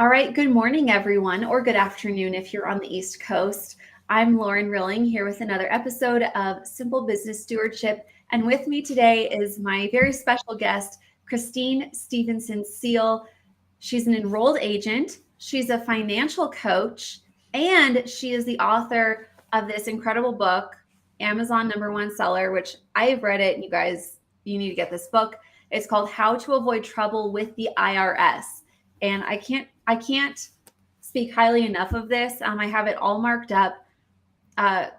All right, good morning, everyone, or good afternoon if you're on the East Coast. I'm Lauren Rilling here with another episode of Simple Business Stewardship. And with me today is my very special guest, Kristine Seale. She's an enrolled agent, she's a financial coach, and she is the author of this incredible book, Amazon #1 seller, which I've read it. And you guys, you need to get this book. It's called How to Avoid Trouble with the IRS. And I can't speak highly enough of this. I have it all marked up.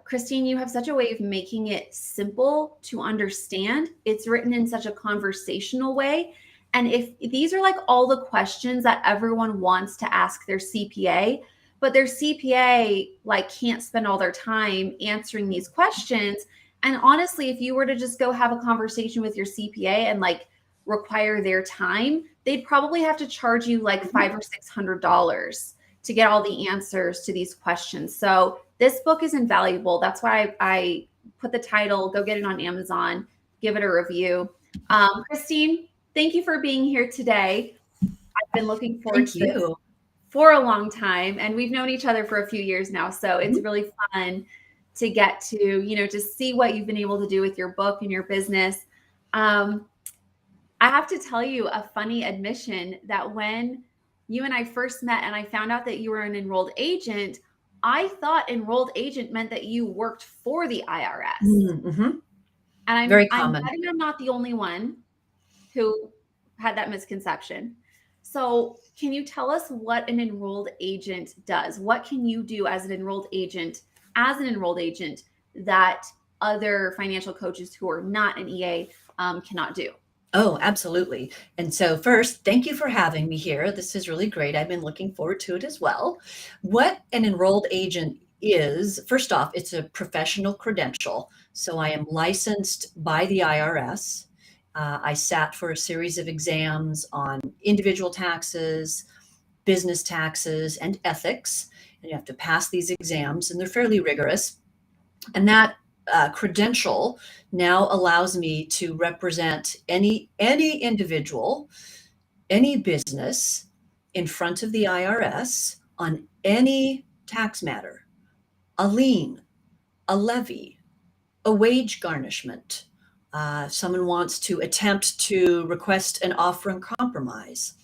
Kristine, you have such a way of making it simple to understand. It's written in such a conversational way. And if these are like all the questions that everyone wants to ask their CPA, but their CPA like can't spend all their time answering these questions. And honestly, if you were to just go have a conversation with your CPA and like require their time, they'd probably have to charge you like $500 or $600 to get all the answers to these questions. So this book is invaluable. That's why I put the title, go get it on Amazon, give it a review. Kristine, thank you for being here today. I've been looking forward to this for a long time, and we've known each other for a few years now. So it's really fun to get to, just see what you've been able to do with your book and your business. I have to tell you a funny admission that when you and I first met and I found out that you were an enrolled agent, I thought enrolled agent meant that you worked for the IRS. Mm-hmm. And very common. I'm not the only one who had that misconception. So can you tell us what an enrolled agent does? What can you do as an enrolled agent that other financial coaches who are not an EA cannot do? Oh, absolutely. And so first, thank you for having me here. This is really great. I've been looking forward to it as well. What an enrolled agent is, first off, it's a professional credential. So I am licensed by the IRS. I sat for a series of exams on individual taxes, business taxes, and ethics. And you have to pass these exams, and they're fairly rigorous. And that credential now allows me to represent any individual, any business in front of the IRS on any tax matter, a lien, a levy, a wage garnishment. Someone wants to attempt to request an offer in compromise.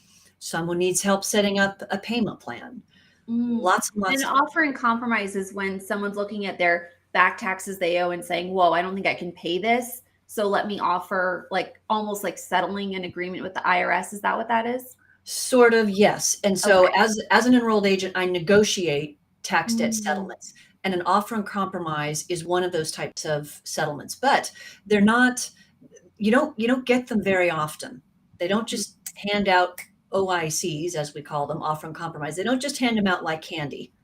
Someone needs help setting up a payment plan. Lots and lots. An offer in compromise is when someone's looking at their back taxes they owe and saying, whoa, I don't think I can pay this. So let me offer, like almost like settling an agreement with the IRS. Is that what that is? Sort of, yes. And so as an enrolled agent, I negotiate tax debt settlements. And an offer in compromise is one of those types of settlements. But they're not, you don't get them very often. They don't just hand out OICs, as we call them, offer in compromise. They don't just hand them out like candy.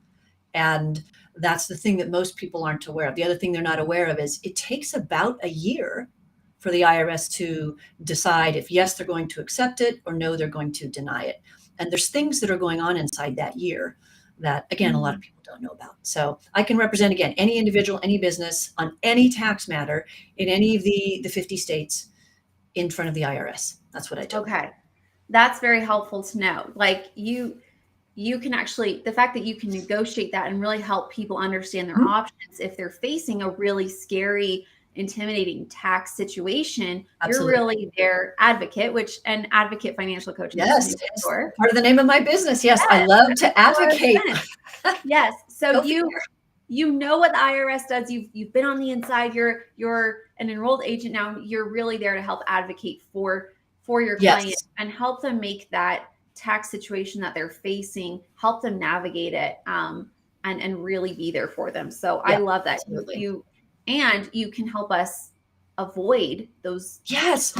And that's the thing that most people aren't aware of. The other thing they're not aware of is it takes about a year for the IRS to decide if yes, they're going to accept it, or no, they're going to deny it. And there's things that are going on inside that year that, again, a lot of people don't know about. So I can represent, again, any individual, any business on any tax matter in any of the 50 states in front of the IRS. That's what I do. Okay. That's very helpful to know. Like you can actually, the fact that you can negotiate that and really help people understand their options if they're facing a really scary, intimidating tax situation. Absolutely. You're really their advocate, and advocate financial coaching. Yes, it's part of the name of my business. Yes, I love to advocate. Yes. So you know what the IRS does. You've been on the inside. You're an enrolled agent now. You're really there to help advocate for your client and help them make that tax situation that they're facing, help them navigate it, and really be there for them. So I love that. Absolutely. You can help us avoid those. Yes.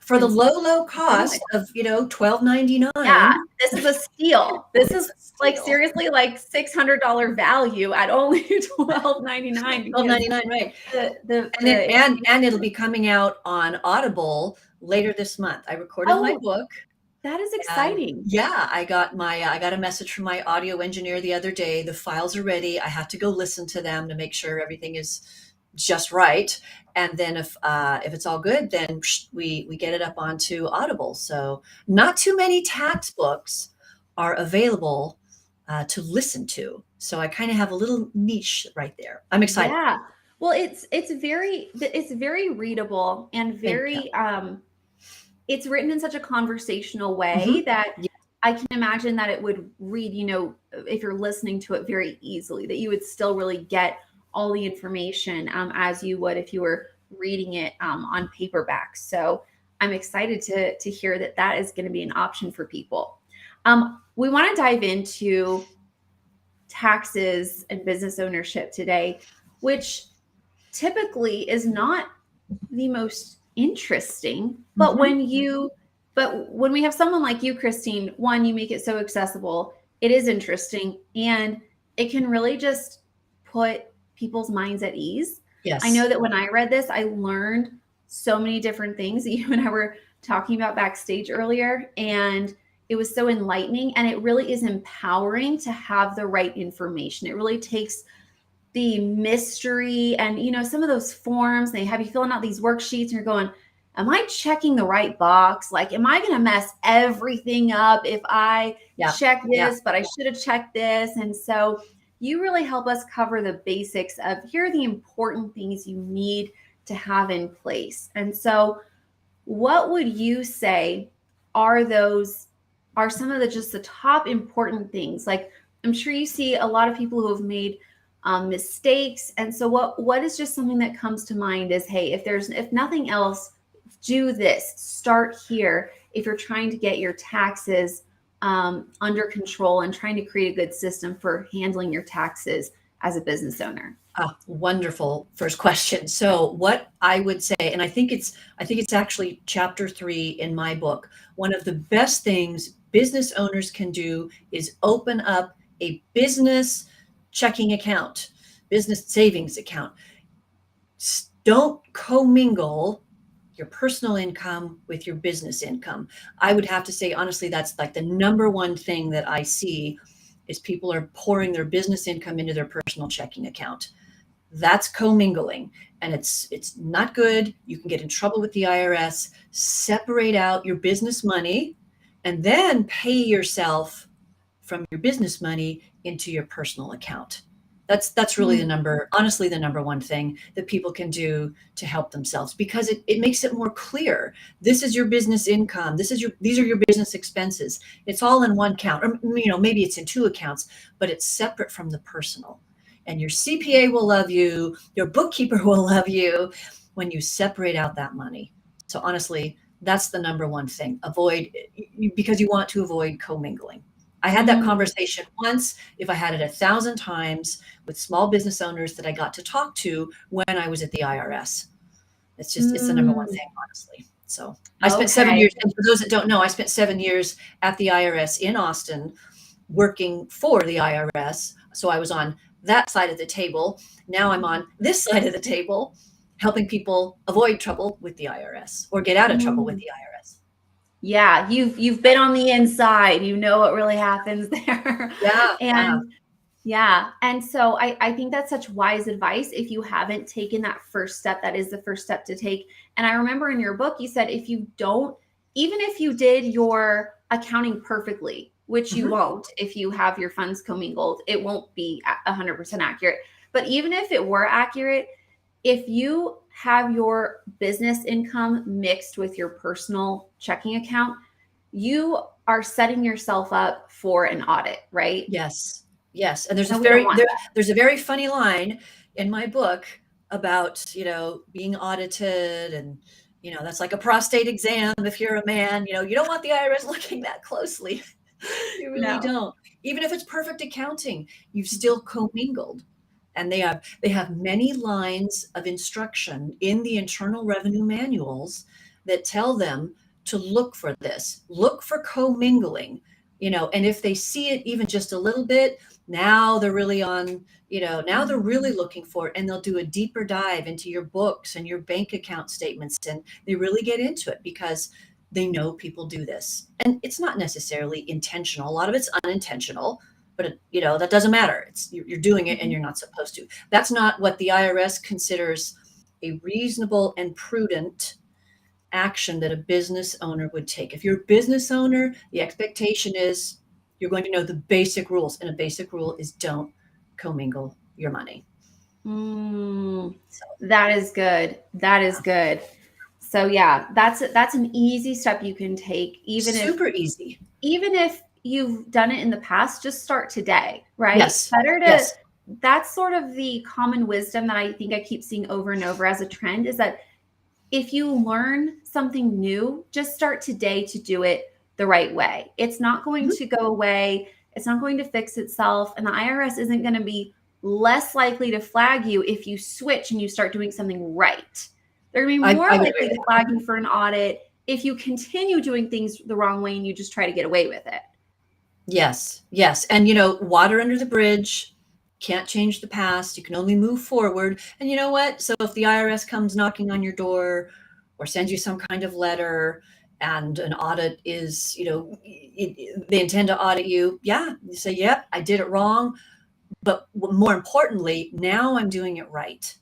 For the low cost of, $12.99. Yeah, this is a steal. This is like seriously like $600 value at only $12.99. $12.99, right? And it'll be coming out on Audible later this month. I recorded my book. That is exciting. I got a message from my audio engineer the other day. The files are ready. I have to go listen to them to make sure everything is just right. And then if it's all good, then we get it up onto Audible. So not too many tax books are available to listen to. So I kind of have a little niche right there. I'm excited. Yeah. Well, it's very readable and Thank you. very it's written in such a conversational way Hmm. that Yeah. I can imagine that it would read, if you're listening to it very easily, that you would still really get all the information as you would if you were reading it on paperback. So I'm excited to hear that that is going to be an option for people. We want to dive into taxes and business ownership today, which typically is not the most interesting. Hmm. But when we have someone like you, Kristine, one, you make it so accessible. It is interesting and it can really just put people's minds at ease. I know Yes. that when I read this, I learned so many different things that you and I were talking about backstage earlier. And it was so enlightening and it really is empowering to have the right information. It really takes the mystery and some of those forms they have you filling out these worksheets and you're going, am I checking the right box? Like, am I going to mess everything up if I Yeah. check Yeah. this, but I should have checked this? And so you really help us cover the basics of here are the important things you need to have in place. And so what would you say are those are some of the just the top important things? Like, I'm sure you see a lot of people who have made mistakes, and so what is just something that comes to mind is, hey, if nothing else, do this, start here if you're trying to get your taxes under control and trying to create a good system for handling your taxes as a business owner. Wonderful first question. So what I would say, and I think it's actually chapter 3 in my book. One of the best things business owners can do is open up a business checking account, business savings account. Don't commingle your personal income with your business income. I would have to say, honestly, that's like the number one thing that I see is people are pouring their business income into their personal checking account. That's commingling and it's not good. You can get in trouble with the IRS. Separate out your business money and then pay yourself from your business money into your personal account. That's really honestly the number one thing that people can do to help themselves because it makes it more clear. This is your business income. These are your business expenses. It's all in one account, or maybe it's in two accounts, but it's separate from the personal. And your CPA will love you, your bookkeeper will love you when you separate out that money. So honestly, that's the number one thing. Because you want to avoid commingling. I had that Mm. conversation once. If I had it 1,000 times with small business owners that I got to talk to when I was at the IRS. It's the number one Mm. thing, honestly. So I spent 7 years, Okay. and for those that don't know, I spent 7 years at the IRS in Austin working for the IRS. So I was on that side of the table. Now I'm on this side of the table, helping people avoid trouble with the IRS or get out of trouble with Mm. the IRS. Yeah, you've been on the inside. You know what really happens there. Yeah, yeah. And yeah, and so I think that's such wise advice. If you haven't taken that first step, that is the first step to take. And I remember in your book, you said if you don't, even if you did your accounting perfectly, which you Mhm. won't if you have your funds commingled, it won't be 100% accurate. But even if it were accurate, if you have your business income mixed with your personal checking account, you are setting yourself up for an audit, right? Yes, yes, and there's a And we don't very want there that. there's a very funny line in my book about, being audited and, that's like a prostate exam if you're a man, you don't want the IRS looking that closely. You really No. don't. Even if it's perfect accounting, you've still commingled. And they have many lines of instruction in the Internal Revenue manuals that tell them to look for this, look for commingling, and if they see it even just a little bit, now they're really now they're really looking for it and they'll do a deeper dive into your books and your bank account statements and they really get into it because they know people do this. And it's not necessarily intentional. A lot of it's unintentional, but that doesn't matter. You're doing it and Mhm. you're not supposed to. That's not what the IRS considers a reasonable and prudent action that a business owner would take. If you're a business owner, the expectation is you're going to know the basic rules. And a basic rule is don't commingle your money. That is good. That is good. So yeah, that's an easy step you can take, Super easy. even if you've done it in the past, just start today, right? Yes. Better to, Yes. that's sort of the common wisdom that I think I keep seeing over and over as a trend, is that if you learn something new, just start today to do it the right way. It's not going to go away. It's not going to fix itself. And the IRS isn't going to be less likely to flag you if you switch and you start doing something right. They're going to be more I would likely agree with to flag you for an audit if you continue doing things the wrong way and you just try to get away with it. Yes. Yes. And, you know, water under the bridge, can't change the past. You can only move forward. And you know what? So if the IRS comes knocking on your door or sends you some kind of letter and an audit is, you know, they intend to audit you. Yeah. You say, yep, I did it wrong. But more importantly, now I'm doing it right.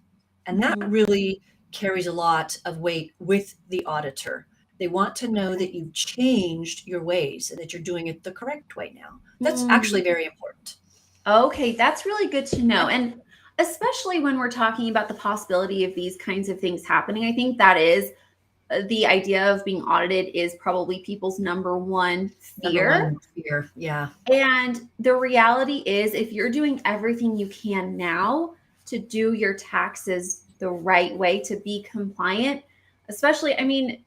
And that really carries a lot of weight with the auditor. They want to know that you've changed your ways and that you're doing it the correct way now. That's actually very important. Okay, that's really good to know. And especially when we're talking about the possibility of these kinds of things happening, I think that is the idea of being audited is probably people's number one Number fear. one fear. Yeah. And the reality is, if you're doing everything you can now to do your taxes the right way, to be compliant, especially, I mean,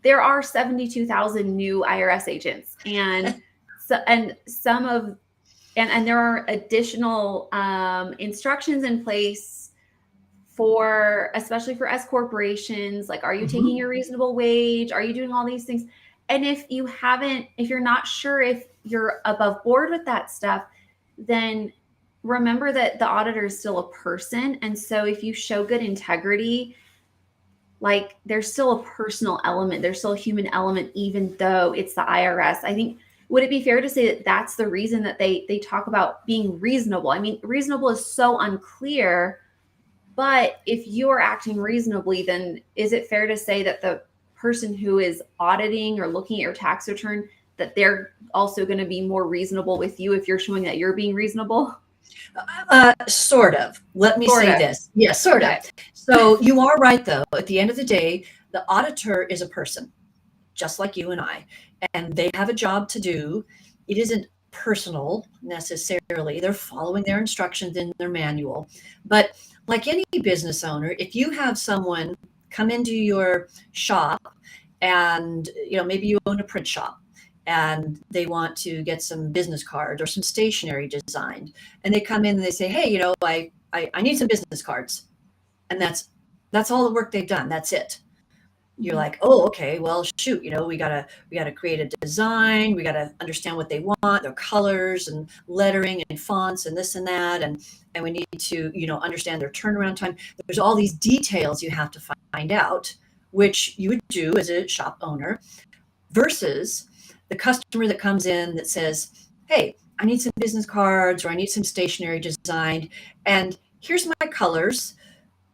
there are 72,000 new IRS agents, and some of and there are additional instructions in place for, especially for S corporations, like, are you taking your reasonable wage? Are you doing all these things? And if you're not sure if you're above board with that stuff, then remember that the auditor is still a person. And so if you show good integrity, like, there's still a personal element, there's still a human element, even though it's the IRS. I think, would it be fair to say that that's the reason that they talk about being reasonable? I mean, reasonable is so unclear, but if you're acting reasonably, then is it fair to say that the person who is auditing or looking at your tax return, that they're also going to be more reasonable with you if you're showing that you're being reasonable? Sort of. Let me Sort say of. this. Yes, sort of. So you are right, though. At the end of the day, the auditor is a person, just like you and I, and they have a job to do. It isn't personal necessarily. They're following their instructions in their manual. But like any business owner, if you have someone come into your shop and, you know, maybe you own a print shop and they want to get some business cards or some stationery designed, and they come in and they say, hey, you know, I need some business cards. And that's all the work they've done. That's it. You're like, oh, okay, well, shoot, you know, we gotta create a design, we gotta understand what they want, their colors and lettering and fonts and this and that, and we need to, you know, understand their turnaround time. There's all these details you have to find out, which you would do as a shop owner, versus the customer that comes in that says, hey, I need some business cards or I need some stationery designed, and here's my colors.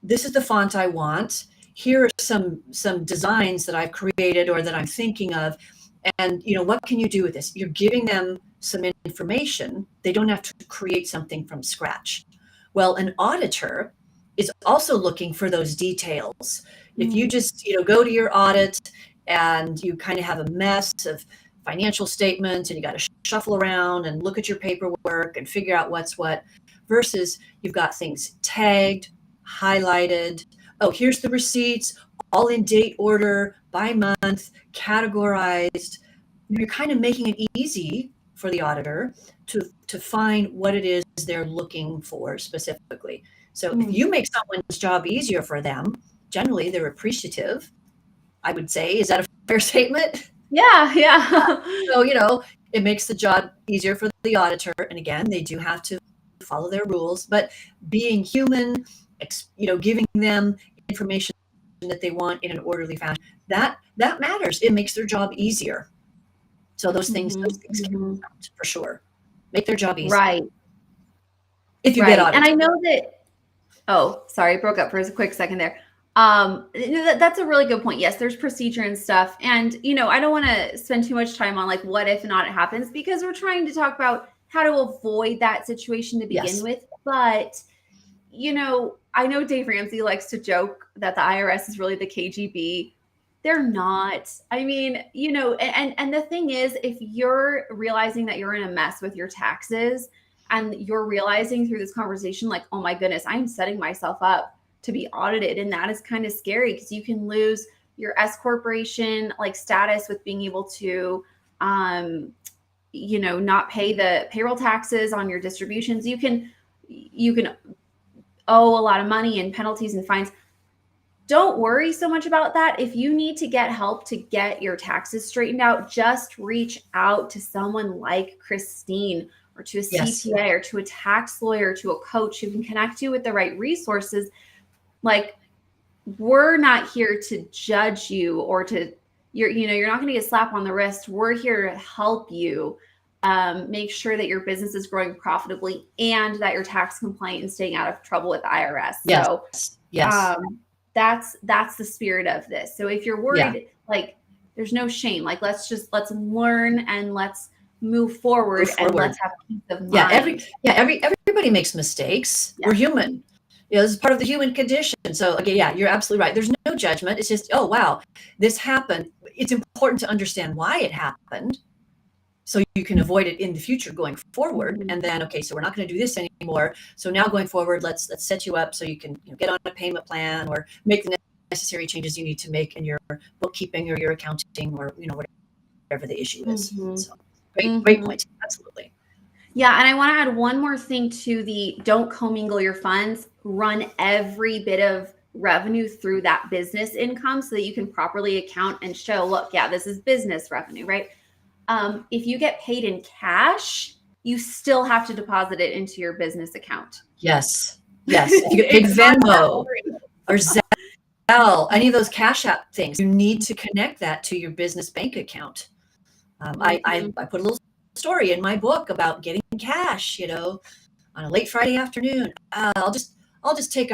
This is the font I want. Here are some designs that I've created or that I'm thinking of. And, you know, what can you do with this? You're giving them some information. They don't have to create something from scratch. Well, an auditor is also looking for those details. If you just, you know, go to your audit and you kind of have a mess of financial statements and you got to shuffle around and look at your paperwork and figure out what's what, versus you've got things tagged, highlighted. Oh, here's the receipts, all in date order, by month, categorized. You're kind of making it easy for the auditor to find what it is they're looking for specifically. So if you make someone's job easier for them, generally they're appreciative, I would say. Is that a fair statement? Yeah. So, you know, it makes the job easier for the auditor. And again, they do have to follow their rules, but being human, you know, giving them information that they want in an orderly fashion, that matters. It makes their job easier. So those things can count for sure. Make their job easier. Right. If you get audited. And I know that, oh, sorry, I broke up for a quick second there. That's a really good point. Yes, there's procedure and stuff. And, I don't want to spend too much time on like what if not it happens, because we're trying to talk about how to avoid that situation to begin Yes. with. But, I know Dave Ramsey likes to joke that the IRS is really the KGB. They're not. I mean, and the thing is, if you're realizing that you're in a mess with your taxes and you're realizing through this conversation, like, oh my goodness, I'm setting myself up to be audited. And that is kind of scary because you can lose your S corporation like status with being able to, not pay the payroll taxes on your distributions. You can owe a lot of money and penalties and fines. Don't worry so much about that. If you need to get help to get your taxes straightened out, just reach out to someone like Kristine or to a Yes. CPA or to a tax lawyer, to a coach who can connect you with the right resources. Like, we're not here to judge you or you're not going to get a slap on the wrist. We're here to help you make sure that your business is growing profitably and that you're tax compliant and staying out of trouble with the IRS. Yes. So Yes. that's the spirit of this. So if you're worried, like, there's no shame. Like, let's learn and let's move forward, and let's have peace of mind. Everybody makes mistakes. Yeah. We're human. This is part of the human condition. So again, you're absolutely right. There's no judgment. It's just, oh wow, this happened. It's important to understand why it happened, so you can avoid it in the future going forward. Mhm. And then, okay, so we're not going to do this anymore. So now going forward, let's set you up so you can get on a payment plan or make the necessary changes you need to make in your bookkeeping or your accounting or whatever the issue is. Mhm. So great point. Absolutely. Yeah, and I want to add one more thing to the don't commingle your funds. Run every bit of revenue through that business income so that you can properly account and show, look, yeah, this is business revenue, right? If you get paid in cash, you still have to deposit it into your business account. Yes. If you get paid Venmo or Zelle, any of those Cash App things, you need to connect that to your business bank account. I put a little story in my book about getting cash, on a late Friday afternoon. I'll just take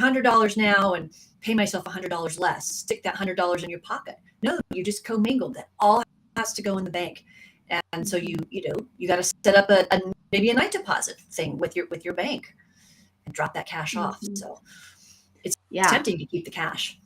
$100 now and pay myself $100 less. Stick that $100 in your pocket. No, you just commingled. That all has to go in the bank. And so you got to set up maybe a night deposit thing with your bank and drop that cash off. So it's tempting to keep the cash,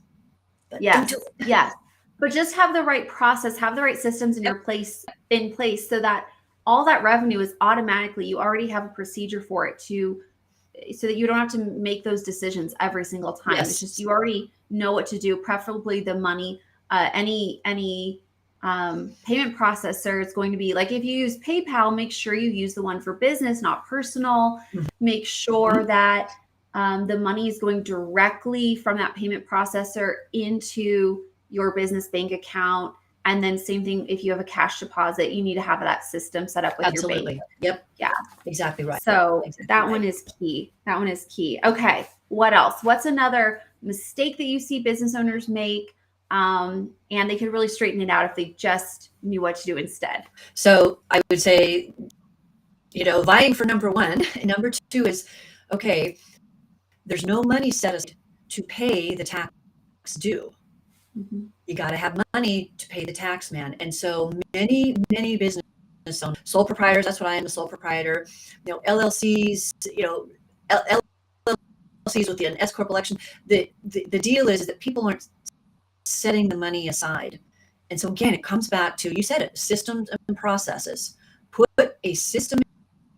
but don't do it. Yes. But just have the right process, have the right systems in place so that all that revenue is automatically, you already have a procedure for it so that you don't have to make those decisions every single time. Yes. It's just, you already know what to do. Preferably the money, any payment processor is going to be like, if you use PayPal, make sure you use the one for business, not personal. Make sure that the money is going directly from that payment processor into your business bank account. And then same thing, if you have a cash deposit, you need to have that system set up with your bank. Yep. Yeah. Exactly right. So one is key. That one is key. Okay. What else? What's another mistake that you see business owners make? And they could really straighten it out if they just knew what to do instead. So I would say, vying for number one. And number two is, okay, there's no money set aside to pay the tax due. You got to have money to pay the tax man. And so many business owners, sole proprietors, that's what I am, a sole proprietor, LLCs, LLCs with an S corp election. The deal is that people aren't setting the money aside. And so again, it comes back to, you said it, systems and processes. Put a system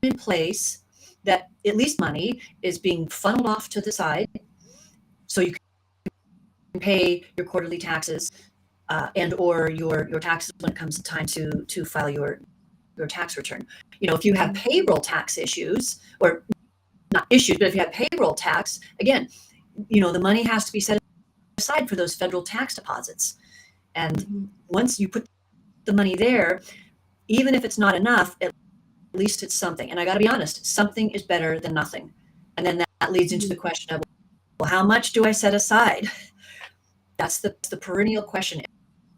in place that at least money is being funneled off to the side so you can pay your quarterly taxes and or your taxes when it comes time to file your tax return. If you have payroll tax issues, or not issues, but if you have payroll tax, again, the money has to be set aside for those federal tax deposits. And once you put the money there, even if it's not enough, at least it's something. And I got to be honest, something is better than nothing. And then that leads into the question of, well, how much do I set aside? That's the perennial question.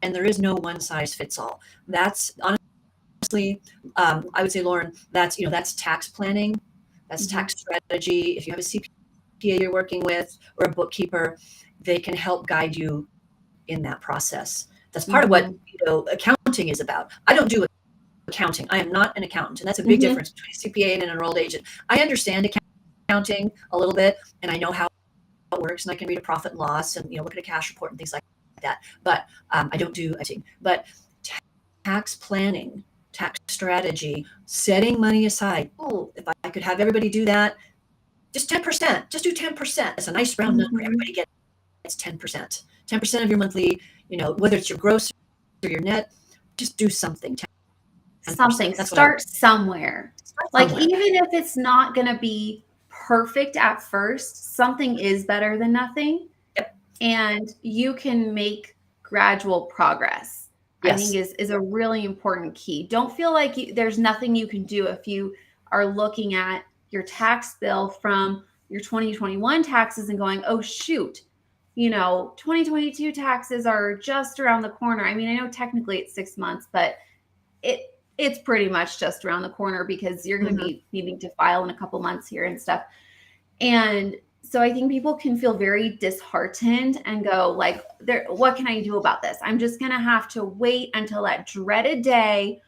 And there is no one size fits all. That's honestly, I would say, Lauren, that's tax planning, that's tax strategy. If you have a CPA you're working with or a bookkeeper, they can help guide you in that process. That's part of what accounting is about. I don't do accounting. I am not an accountant, and that's a big difference between a CPA and an enrolled agent. I understand accounting a little bit, and I know how it works, and I can read a profit and loss and look at a cash report and things like that. But I don't do accounting. But tax planning, tax strategy, setting money aside. Oh, if I could have everybody do that, just 10%. Just do 10%. It's a nice round number. Everybody gets 10%. 10% of your monthly, whether it's your gross or your net, just do something. 10%. Something. Start somewhere. Like even if it's not going to be perfect at first, something is better than nothing. Yep. And you can make gradual progress. Yes. I think is a really important key. Don't feel like there's nothing you can do if you are looking at your tax bill from your 2021 taxes and going, oh, shoot, 2022 taxes are just around the corner. I mean, I know technically it's 6 months, but it's pretty much just around the corner because you're going to be needing to file in a couple months here and stuff. And so I think people can feel very disheartened and go like, what can I do about this? I'm just going to have to wait until that dreaded day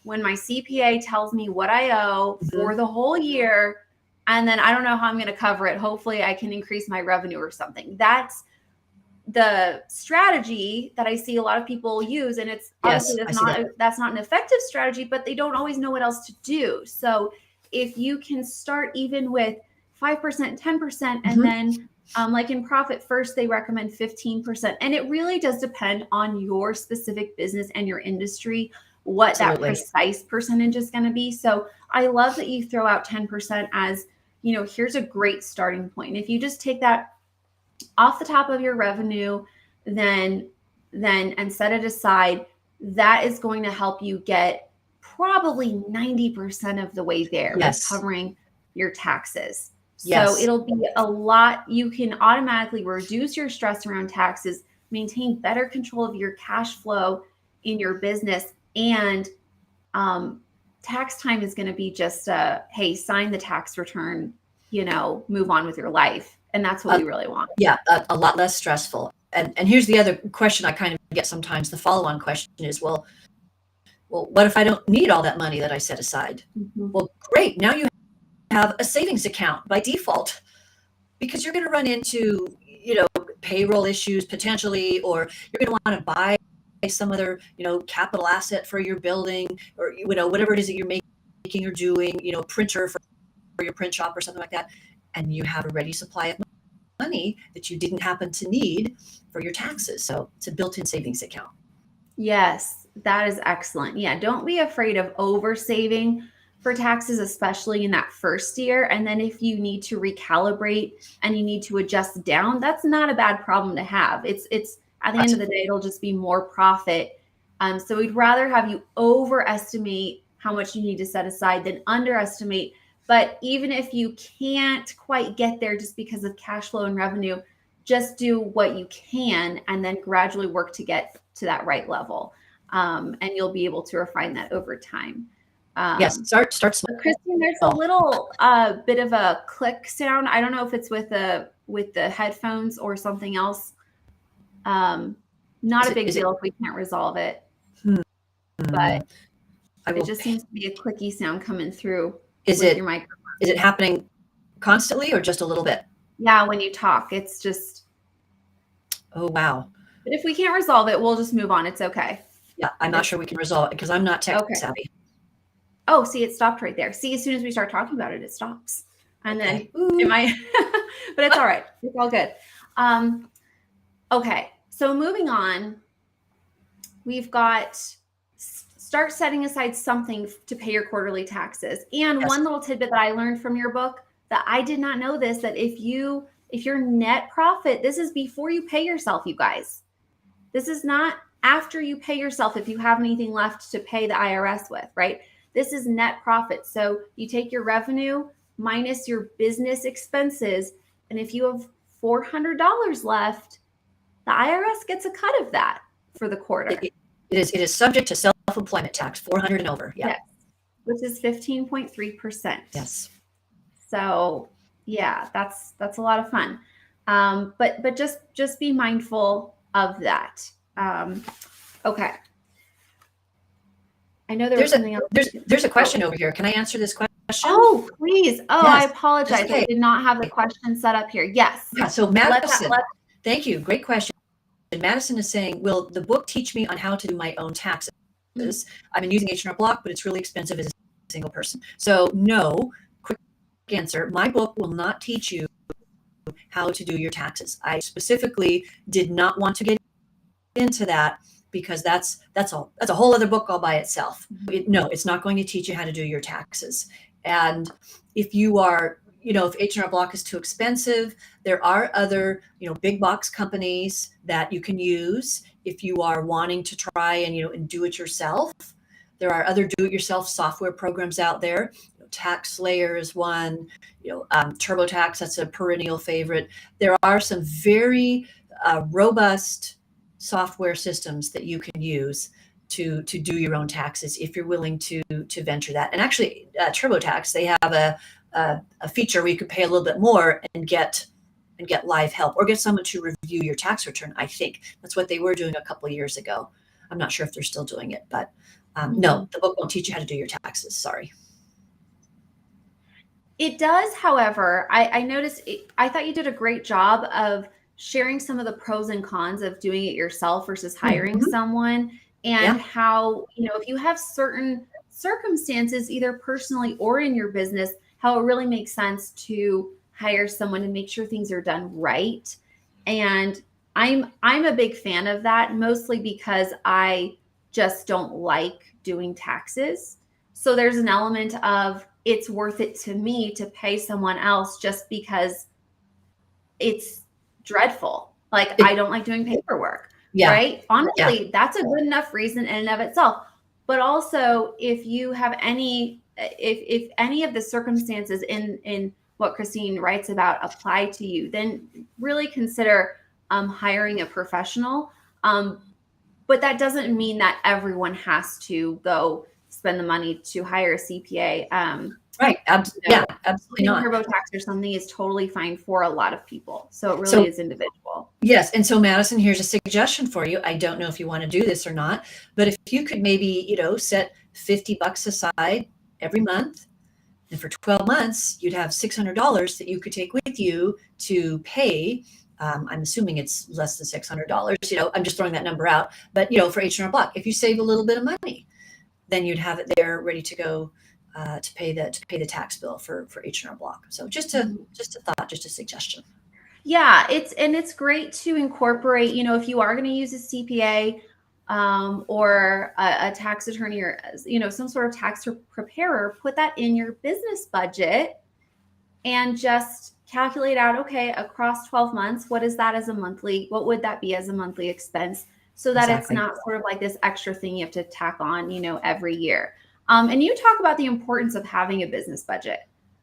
when my CPA tells me what I owe for the whole year. And then I don't know how I'm going to cover it. Hopefully I can increase my revenue or something. That's the strategy that I see a lot of people use. And it's obviously that's not an effective strategy, but they don't always know what else to do. So if you can start even with 5%, 10%, and then like in Profit First, they recommend 15%. And it really does depend on your specific business and your industry, what that precise percentage is going to be. So I love that you throw out 10% as, here's a great starting point. If you just take that off the top of your revenue, then and set it aside, that is going to help you get probably 90% of the way there with covering your taxes. So it'll be a lot. You can automatically reduce your stress around taxes, maintain better control of your cash flow in your business, and tax time is going to be just hey, sign the tax return, move on with your life. And that's what we really want. Yeah, a lot less stressful. And here's the other question I kind of get sometimes. The follow-on question is, well, what if I don't need all that money that I set aside? Well, great. Now you have a savings account by default, because you're going to run into, payroll issues potentially, or you're going to want to buy some other, capital asset for your building, or, whatever it is that you're making or doing, printer for your print shop or something like that. And you have a ready supply of money that you didn't happen to need for your taxes. So it's a built-in savings account. Yes, that is excellent. Yeah, don't be afraid of over saving for taxes, especially in that first year. And then if you need to recalibrate and you need to adjust down, that's not a bad problem to have. It's at the end of the day, it'll just be more profit. So we'd rather have you overestimate how much you need to set aside than underestimate. But even if you can't quite get there just because of cash flow and revenue, just do what you can and then gradually work to get to that right level. And you'll be able to refine that over time. Yes, start small. Kristine, there's a little bit of a click sound. I don't know if it's with the headphones or something else. Not a big deal if we can't resolve it. But it just seems to be a clicky sound coming through. Is it happening constantly or just a little bit? Yeah, when you talk, it's just. Oh, wow. But if we can't resolve it, we'll just move on. It's okay. Yeah, I'm not sure we can resolve it because I'm not tech savvy. Oh, see, it stopped right there. See, as soon as we start talking about it, it stops. And then it might, but it's all right. It's all good. Okay, so moving on, we've got start setting aside something to pay your quarterly taxes. And one little tidbit that I learned from your book that I did not know this, that if your net profit, this is before you pay yourself, you guys. This is not after you pay yourself if you have anything left to pay the IRS with, right? This is net profit. So you take your revenue minus your business expenses. And if you have $400 left, the IRS gets a cut of that for the quarter. It is subject to self-employment tax, 400 and over. Yeah. Yes, which is 15.3%. Yes. So Yeah, that's a lot of fun. But just be mindful of that. Okay. I know there was There's a something else. there's a Oh, question over here. Can I answer this question? oh, please. Oh, I Yes, that's apologize. I okay. did not have the question set up here. Yes. Yeah, so Let that Madison, let thank you. Great question. Madison is saying, will the book teach me on how to do my own taxes? I've been using H&R Block, but it's really expensive as a single person. So no, quick answer. My book will not teach you how to do your taxes. I specifically did not want to get into that because that's a whole other book all by itself. No, it's not going to teach you how to do your taxes. And if you are, if H&R Block is too expensive, there are other, big box companies that you can use if you are wanting to try and do it yourself. There are other do-it-yourself software programs out there. TaxSlayer is one. TurboTax, that's a perennial favorite. There are some very robust software systems that you can use to do your own taxes if you're willing to venture that. And actually, TurboTax, they have a feature where you can pay a little bit more and get live help or get someone to review your tax return. I think that's what they were doing a couple of years ago. I'm not sure if they're still doing it, but no, the book won't teach you how to do your taxes. Sorry. It does, however, I noticed, I thought you did a great job of sharing some of the pros and cons of doing it yourself versus hiring someone, and Yeah. how, if you have certain circumstances, either personally or in your business, how it really makes sense to hire someone to make sure things are done right. And I'm a big fan of that, mostly because I just don't like doing taxes. So there's an element of it's worth it to me to pay someone else just because it's dreadful. Like, I don't like doing paperwork, Yeah. right? Honestly, that's a good enough reason in and of itself. But also, if you have if any of the circumstances in what Kristine writes about apply to you, then really consider hiring a professional. But that doesn't mean that everyone has to go spend the money to hire a CPA. Right. Yeah, absolutely not. TurboTax or something is totally fine for a lot of people. So it really is individual. Yes. And so, Madison, here's a suggestion for you. I don't know if you want to do this or not, but if you could maybe, set $50 aside every month, and for 12 months, you'd have $600 that you could take with you to pay. I'm assuming it's less than $600. I'm just throwing that number out. But, for H&R Block, if you save a little bit of money, then you'd have it there ready to go to pay the tax bill for H&R Block. So just a thought, just a suggestion. Yeah, it's great to incorporate, if you are going to use a CPA or a tax attorney or, some sort of tax preparer, put that in your business budget and just calculate out, okay, across 12 months, what would that be as a monthly expense, so that It's not sort of like this extra thing you have to tack on, every year. And you talk about the importance of having a business budget,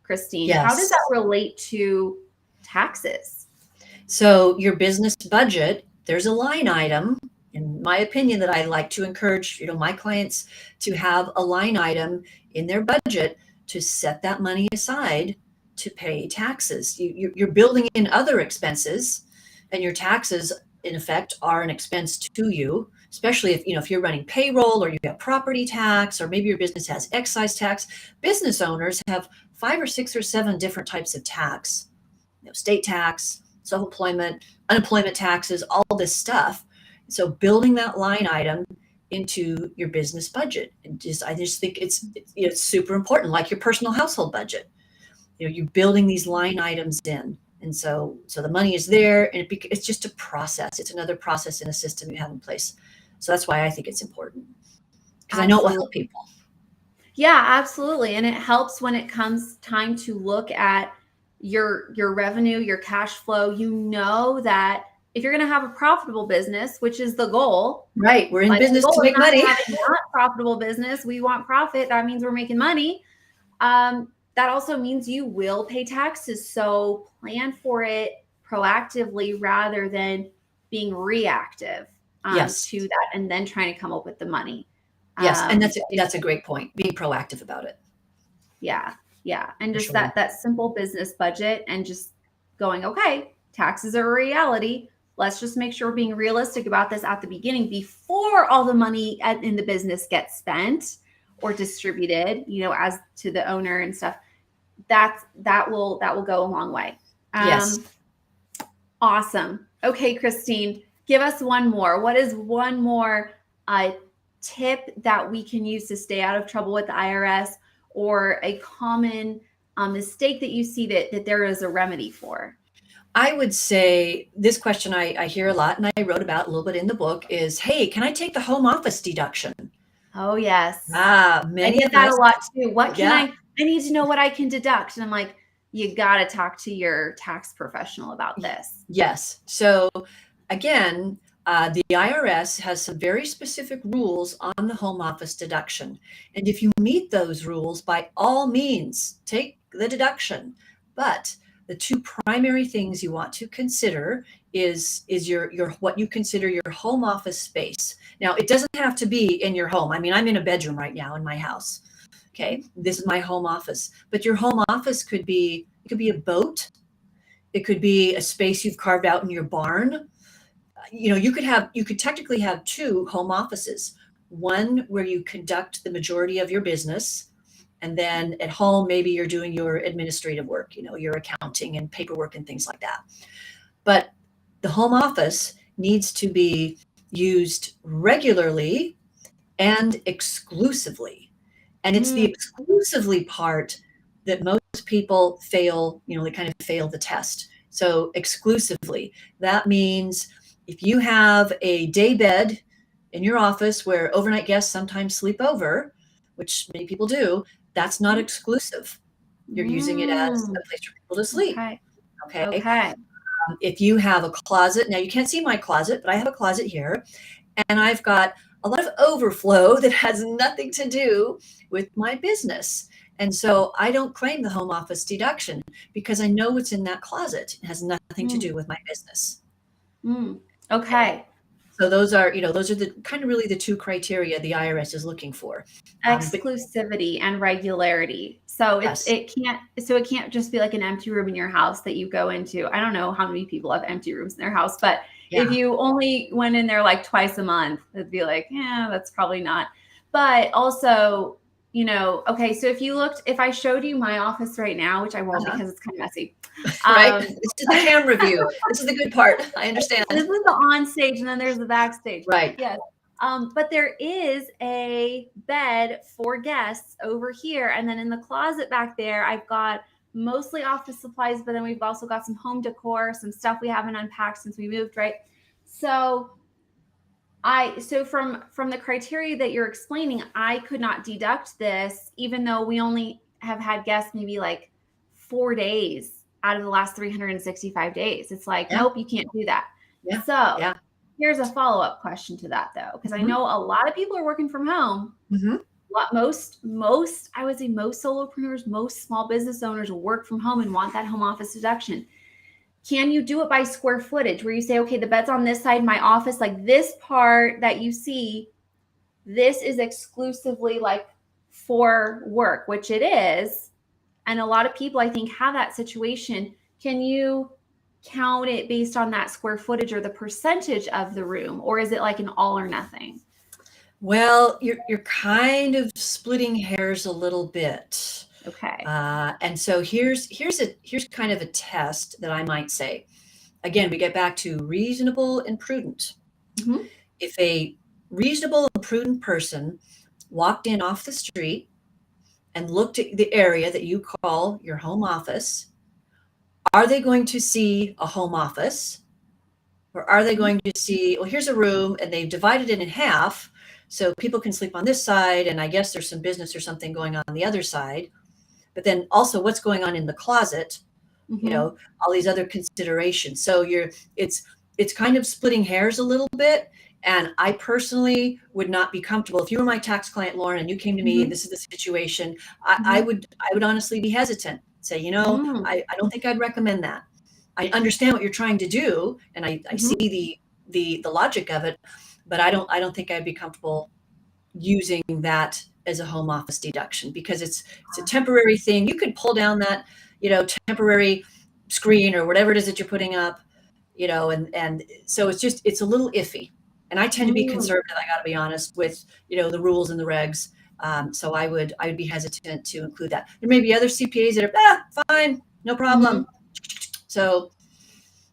Kristine. Yes. How does that relate to taxes? So your business budget, there's a line item, in my opinion, that I like to encourage, my clients to have a line item in their budget to set that money aside to pay taxes. You're building in other expenses, and your taxes, in effect, are an expense to you, especially if you're running payroll or you have property tax, or maybe your business has excise tax. Business owners have 5 or 6 or 7 different types of tax, state tax, self-employment, unemployment taxes, all this stuff. So building that line item into your business budget, and I just think it's super important, like your personal household budget. You're building these line items in, and so the money is there, and it's just a process. It's another process in a system you have in place. So that's why I think it's important, because I know it will help people. Yeah, absolutely. And it helps when it comes time to look at your revenue, your cash flow. You know that if you're going to have a profitable business, which is the goal, right? We're in business to make money. Not profitable business. We want profit. That means we're making money. That also means you will pay taxes. So plan for it proactively rather than being reactive to that and then trying to come up with the money. Yes, and that's a great point. Being proactive about it. Yeah. Yeah. And for just sure. that simple business budget and just going, okay, taxes are a reality. Let's just make sure we're being realistic about this at the beginning before all the money in the business gets spent or distributed, as to the owner and stuff. That will go a long way. Yes. Awesome. Okay, Kristine, give us one more. What is one more tip that we can use to stay out of trouble with the IRS, or a common mistake that you see that there is a remedy for? I would say this question I hear a lot, and I wrote about a little bit in the book is, hey, can I take the home office deduction? Oh, yes. I Many get of that a us, lot too. What can yeah, I need to know what I can deduct. And I'm like, you got to talk to your tax professional about this. yes. So again, the IRS has some very specific rules on the home office deduction. And if you meet those rules, by all means, take the deduction. But the two primary things you want to consider is your what you consider your home office space. Now, it doesn't have to be in your home. I mean, I'm in a bedroom right now in my house. Okay, this is my home office. But your home office could be a boat. It could be a space you've carved out in your barn. You could technically have two home offices, one where you conduct the majority of your business, and then at home maybe you're doing your administrative work, your accounting and paperwork and things like that. But the home office needs to be used regularly and exclusively, and it's the Mm, exclusively part that most people fail. They kind of fail the test. So exclusively, that means if you have a day bed in your office where overnight guests sometimes sleep over, which many people do, that's not exclusive. You're using it as mm, a place for people to sleep. okay. Okay. Okay. If you have a closet, now you can't see my closet, but I have a closet here, and I've got a lot of overflow that has nothing to do with my business. And so I don't claim the home office deduction because I know what's in that closet. It has nothing to Mm, do with my business. mm. Okay. Okay. So those are the kind of really the two criteria the IRS is looking for. But Exclusivity and regularity. So yes, it can't just be like an empty room in your house that you go into. I don't know how many people have empty rooms in their house, but yeah, if you only went in there like twice a month, it'd be like, yeah, that's probably not. But also, okay, so if I showed you my office right now, which I won't uh-huh. because it's kind of messy. Right. Um, This is the camera view. This is the good part. I understand. This is the on stage, and then there's the backstage. Right. Yes. But there is a bed for guests over here. And then in the closet back there, I've got mostly office supplies, but then we've also got some home decor, some stuff we haven't unpacked since we moved, right? So from the criteria that you're explaining, I could not deduct this, even though we only have had guests maybe like 4 days out of the last 365 days. It's like, Yeah. nope, you can't do that. Yeah. So Yeah. here's a follow-up question to that though, because I Mhm. know a lot of people are working from home. Mhm. Most I would say most solopreneurs, most small business owners work from home and want that home office deduction. Can you do it by square footage where you say, okay, the bed's on this side, my office, like this part that you see, this is exclusively like for work, which it is. And a lot of people, I think, have that situation. Can you count it based on that square footage or the percentage of the room? Or is it like an all or nothing? Well, you're kind of splitting hairs a little bit. Okay. And so here's kind of a test that I might say. Again, we get back to reasonable and prudent. Mm-hmm. If a reasonable and prudent person walked in off the street and looked at the area that you call your home office, are they going to see a home office? Or are they going to see, well, here's a room and they've divided it in half so people can sleep on this side, and I guess there's some business or something going on the other side. But then also what's going on in the closet, Mm-hmm. all these other considerations. So it's kind of splitting hairs a little bit. And I personally would not be comfortable if you were my tax client, Lauren, and you came to me and Mm-hmm. this is the situation. I Mm-hmm. would honestly be hesitant. Say, Mm-hmm. I don't think I'd recommend that. I understand what you're trying to do, and I see Mm-hmm. the logic of it, but I don't think I'd be comfortable using that as a home office deduction, because it's a temporary thing. You could pull down that, temporary screen or whatever it is that you're putting up, and so it's a little iffy. And I tend to be conservative, I got to be honest, with, the rules and the regs. So I would be hesitant to include that. There may be other CPAs that are, fine, no problem. So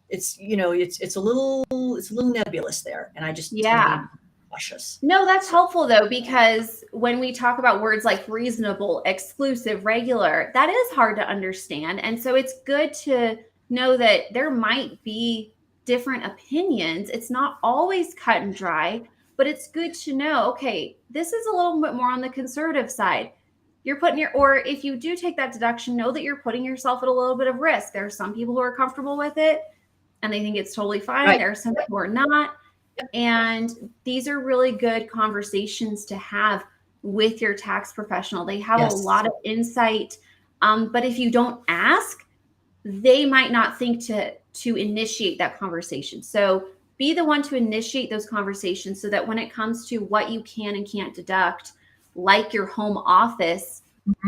it's a little nebulous there, and I just tend to be cautious. No, that's helpful though, because when we talk about words like reasonable, exclusive, regular, that is hard to understand. And so it's good to know that there might be different opinions. It's not always cut and dry, but it's good to know, okay, this is a little bit more on the conservative side. You're putting or if you do take that deduction, know that you're putting yourself at a little bit of risk. There are some people who are comfortable with it and they think it's totally fine. Right. There are some people who are not. And these are really good conversations to have with your tax professional. They have a lot of insight. But if you don't ask, they might not think to initiate that conversation. So be the one to initiate those conversations so that when it comes to what you can and can't deduct, like your home office,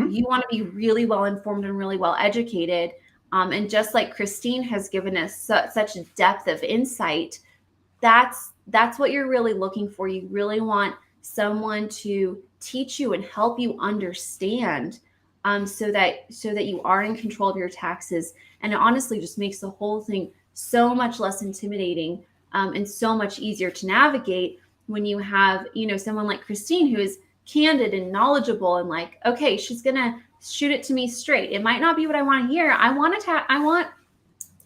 you want to be really well informed and really well educated. And just like Kristine has given us such a depth of insight, that's what you're really looking for. You really want someone to teach you and help you understand, so that you are in control of your taxes. And it honestly just makes the whole thing so much less intimidating, and so much easier to navigate when you have, someone like Kristine who is candid and knowledgeable and like, okay, she's gonna shoot it to me straight. It might not be what I want to hear. I want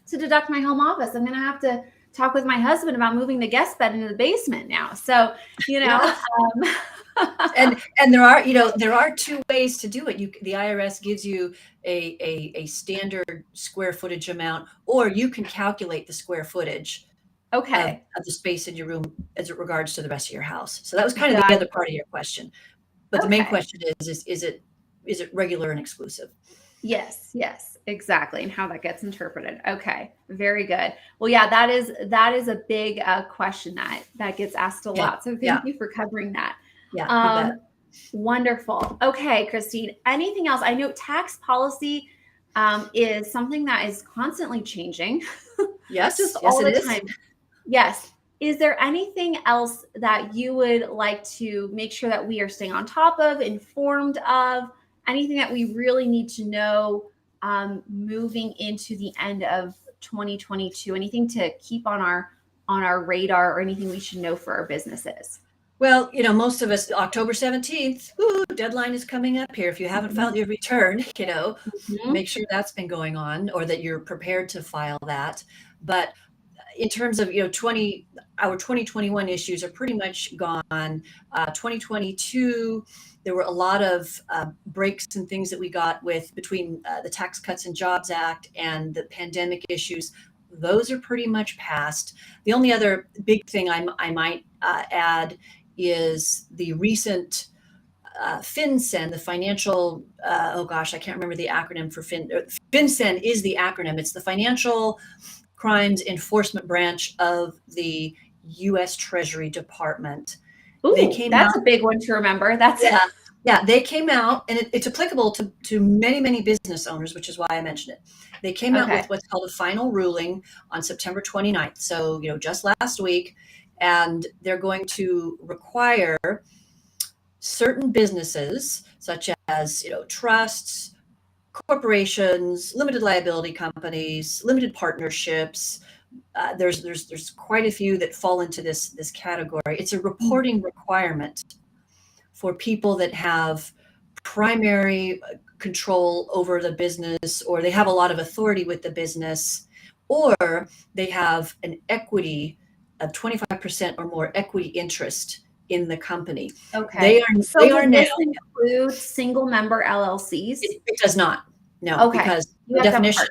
to deduct my home office. I'm gonna have to talk with my husband about moving the guest bed into the basement now. So, and there are two ways to do it. The IRS gives you a standard square footage amount, or you can calculate the square footage of the space in your room as it regards to the rest of your house. So that was kind of the other part of your question. But the main question is it regular and exclusive? Yes, exactly. And how that gets interpreted. Okay. Very good. Well, yeah, that is a big question that gets asked a lot. So thank you for covering that. Yeah. Wonderful. Okay, Kristine, anything else? I know tax policy is something that is constantly changing. Yes. Just all the time. Yes. Is there anything else that you would like to make sure that we are staying on top of, informed of? Anything that we really need to know moving into the end of 2022? Anything to keep on our radar, or anything we should know for our businesses? Well, most of us, October 17th, deadline is coming up here. If you haven't filed your return, make sure that's been going on, or that you're prepared to file that. But in terms of, our 2021 issues are pretty much gone. 2022, there were a lot of breaks and things that we got between the Tax Cuts and Jobs Act and the pandemic issues. Those are pretty much past. The only other big thing I might add is the recent FinCEN, the financial, I can't remember the acronym for FinCEN is the acronym. It's the Financial Crimes Enforcement Branch of the U.S. Treasury Department. Ooh, that's a big one to remember. They came out, and it's applicable to many, many business owners, which is why I mentioned it. They came out with what's called a final ruling on September 29th. So, just last week, and they're going to require certain businesses, such as, trusts, corporations, limited liability companies, limited partnerships. There's quite a few that fall into this category. It's a reporting requirement for people that have primary control over the business, or they have a lot of authority with the business, or they have an equity of 25% or more equity interest in the company. Okay. They are now include single member LLCs? It does not. No, because the definition,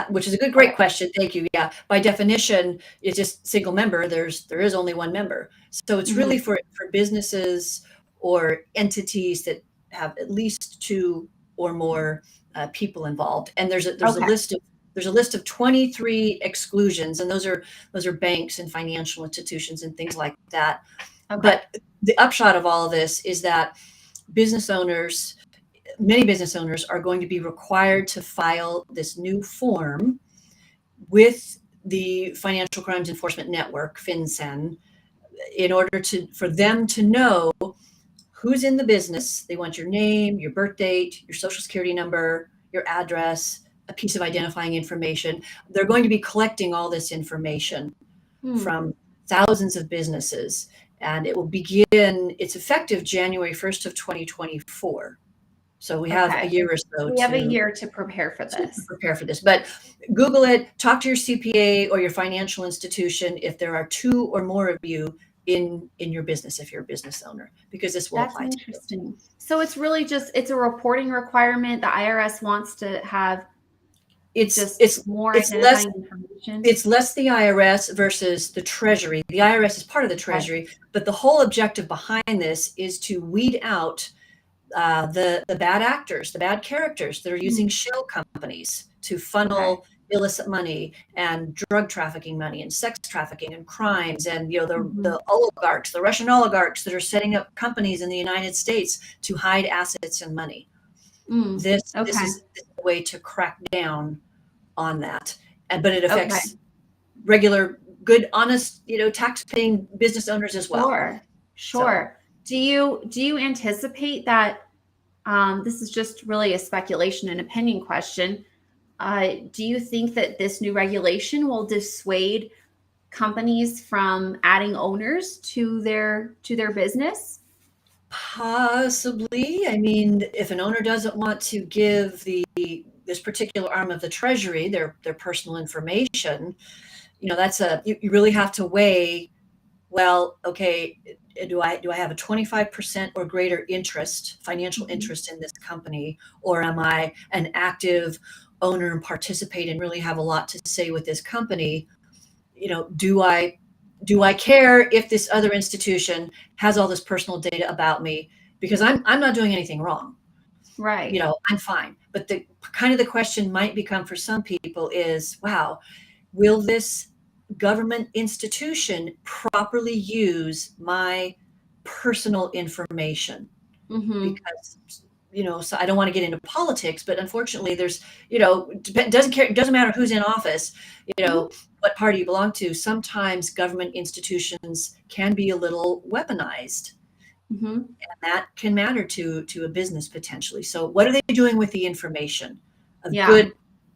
which is a great question. Thank you. Yeah. By definition, it's just single member. There is only one member. So it's really for businesses or entities that have at least two or more people involved. And there's a list of 23 exclusions, and those are banks and financial institutions and things like that. But the upshot of all of this is that business owners, many business owners are going to be required to file this new form with the Financial Crimes Enforcement Network, FinCEN, in order for them to know who's in the business. They want your name, your birth date, your social security number, your address, a piece of identifying information. They're going to be collecting all this information from thousands of businesses, and it will begin, it's effective January 1st of 2024. So we have a year or so We have a year to prepare for this. But Google it, talk to your CPA or your financial institution if there are 2 or more of you in your business, if you're a business owner, because this will apply to you. That's interesting. So it's really just, it's a reporting requirement. The IRS wants to have more identifying information. It's less the IRS versus the Treasury. The IRS is part of the Treasury, but the whole objective behind this is to weed out the bad actors, the bad characters that are using shell companies to funnel illicit money and drug trafficking money and sex trafficking and crimes, and the oligarchs, the Russian oligarchs that are setting up companies in the United States to hide assets and money. This is a way to crack down on that, but it affects regular, good, honest, tax-paying business owners as well. Sure. Do you anticipate that? This is just really a speculation and opinion question. Do you think that this new regulation will dissuade companies from adding owners to their business? Possibly. I mean, if an owner doesn't want to give this particular arm of the Treasury their personal information, you really have to weigh, well, okay, do I have a 25% or greater financial interest in this company, or am I an active owner and participate and really have a lot to say with this company? Do I care if this other institution has all this personal data about me, because I'm not doing anything wrong? Right. I'm fine. But the question might become for some people is, wow, will this government institution properly use my personal information? Because so I don't want to get into politics, but unfortunately there's doesn't matter who's in office, what party you belong to. Sometimes government institutions can be a little weaponized, and that can matter to a business potentially. So what are they doing with the information of good,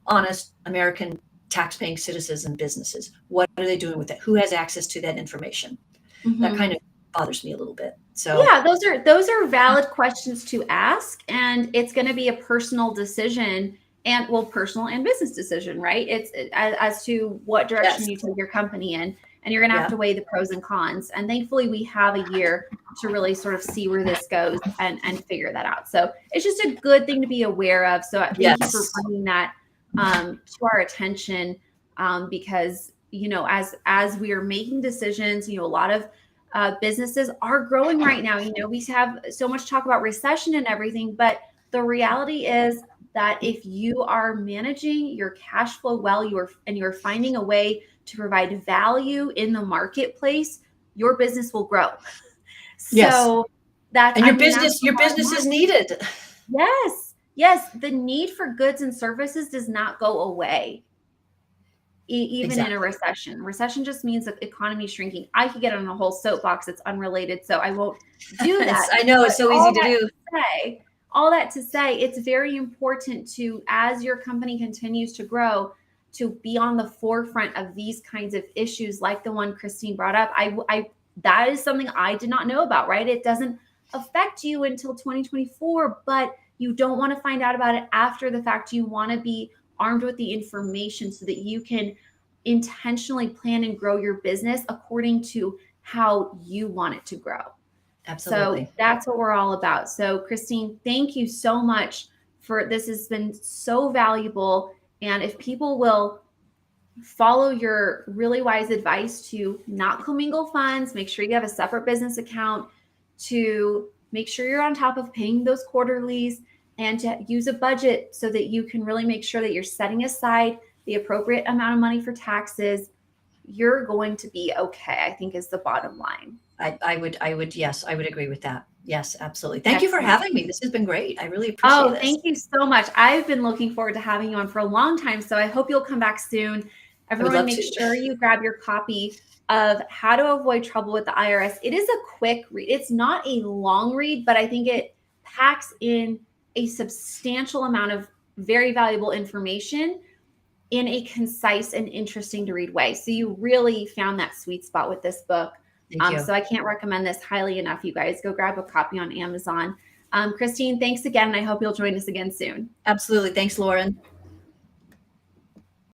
honest American tax-paying citizens and businesses? What are they doing with it? Who has access to that information? That kind of bothers me a little bit. So yeah, those are valid questions to ask, and it's going to be a personal decision, and personal and business decision, right? It's as to what direction you take your company in, and you're going to have to weigh the pros and cons. And thankfully, we have a year to really sort of see where this goes and figure that out. So it's just a good thing to be aware of. So thank you for bringing that to our attention, because as we are making decisions, a lot of businesses are growing right now. We have so much talk about recession and everything, but the reality is that if you are managing your cash flow well, you're finding a way to provide value in the marketplace, your business will grow. So your business is needed. Yes. The need for goods and services does not go away. Even in a recession. Recession just means the economy shrinking. I could get on a whole soapbox that's unrelated, so I won't do that. I know, it's so easy to do. All that to say, it's very important to, as your company continues to grow, to be on the forefront of these kinds of issues like the one Kristine brought up. That is something I did not know about, right? It doesn't affect you until 2024, but you don't want to find out about it after the fact. You want to be armed with the information so that you can intentionally plan and grow your business according to how you want it to grow. Absolutely. So that's what we're all about. So Kristine, thank you so much for this. Has been so valuable. And if people will follow your really wise advice to not commingle funds, make sure you have a separate business account, to make sure you're on top of paying those quarterlies, and to use a budget so that you can really make sure that you're setting aside the appropriate amount of money for taxes, you're going to be okay, I think, is the bottom line. Yes, I would agree with that. Yes, absolutely. Thank you for Excellent. having me. This has been great. I really appreciate Oh, this. thank you so much. I've been looking forward to having you on for a long time, so I hope you'll come back soon. I would Everyone, love make to. sure you grab your copy of How to Avoid Trouble with the IRS. It is a quick read. It's not a long read, but I think it packs in a substantial amount of very valuable information in a concise and interesting to read way. So you really found that sweet spot with this book. Thank you. So I can't recommend this highly enough. You guys go grab a copy on Amazon. Kristine, thanks again, and I hope you'll join us again soon. Absolutely. Thanks, Lauren.